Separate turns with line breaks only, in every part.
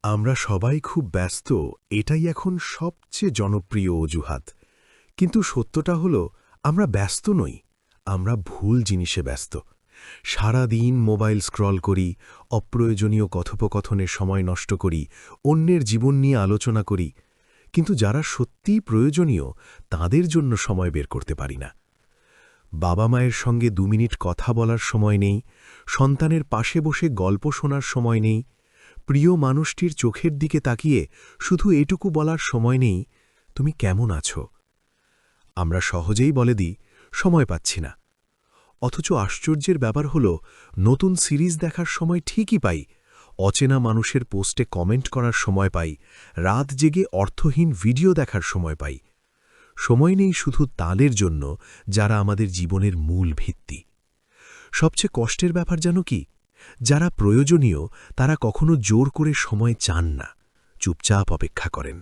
আমরা সবাই খুব ব্যস্ত, এটাই এখন সবচেয়ে জনপ্রিয় অজুহাত। কিন্তু সত্যটা হলো, আমরা ব্যস্ত নই, আমরা ভুল জিনিসে ব্যস্ত। সারা দিন মোবাইল স্ক্রল করি, অপ্রয়োজনীয় কথোপকথনে সময় নষ্ট করি, অন্যের জীবন নিয়ে আলোচনা করি, কিন্তু যারা সত্যিই প্রয়োজনীয় তাদের জন্য সময় বের করতে পারি না। বাবা মায়ের সঙ্গে ২ মিনিট কথা বলার সময় নেই, সন্তানের পাশে বসে গল্প শোনার সময় নেই, প্রিয় মানুষটির চোখের দিকে তাকিয়ে শুধু এটুকু বলার সময় নেই, তুমি কেমন আছো? আমরা সহজেই বলে দিই, সময় পাচ্ছি না। অথচ আশ্চর্যের ব্যাপার হল, নতুন সিরিজ দেখার সময় ঠিকই পাই, অচেনা মানুষের পোস্টে কমেন্ট করার সময় পাই, রাত জেগে অর্থহীন ভিডিও দেখার সময় পাই। সময় নেই শুধু তাদের জন্য যারা আমাদের জীবনের মূল ভিত্তি। সবচেয়ে কষ্টের ব্যাপার জানো কি? যারা প্রয়োজনীয় তারা কখনো জোর করে সময় চান না, চুপচাপ অপেক্ষা করেন।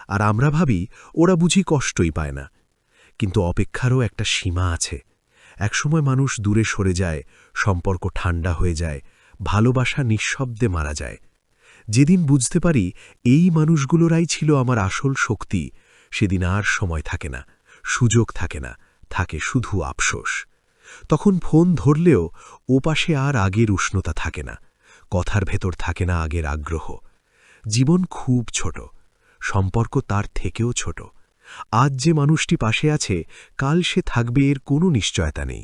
আর আমরা ভাবি ওরা বুঝি কষ্টই পায় না। কিন্তু অপেক্ষারও একটা সীমা আছে। একসময় মানুষ দূরে সরে যায়, সম্পর্ক ঠান্ডা হয়ে যায়, ভালোবাসা নিঃশব্দে মারা যায়। যেদিন বুঝতে পারি এই মানুষগুলোরাই ছিল আমার আসল শক্তি, সেদিন আর সময় থাকে না, সুযোগ থাকে না, থাকে শুধু আফসোস। তখন ফোন ধরলেও ওপাশে আর আগের উষ্ণতা থাকে না, কথার ভেতর থাকে না আগের আগ্রহ। জীবন খুব ছোট, সম্পর্ক তার থেকেও ছোট। আজ যে মানুষটি পাশে আছে, কাল সে থাকবে এর কোনো নিশ্চয়তা নেই।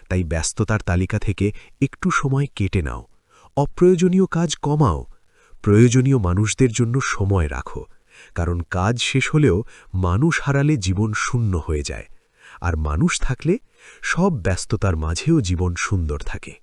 তাই ব্যস্ততার তালিকা থেকে একটু সময় কেটে নাও, অপ্রয়োজনীয় কাজ কমাও, প্রয়োজনীয় মানুষদের জন্য সময় রাখো। কারণ কাজ শেষ হলেও মানুষ হারালে জীবন শূন্য হয়ে যায়, আর মানুষ থাকলে সব ব্যস্ততার মাঝেও জীবন সুন্দর থাকে।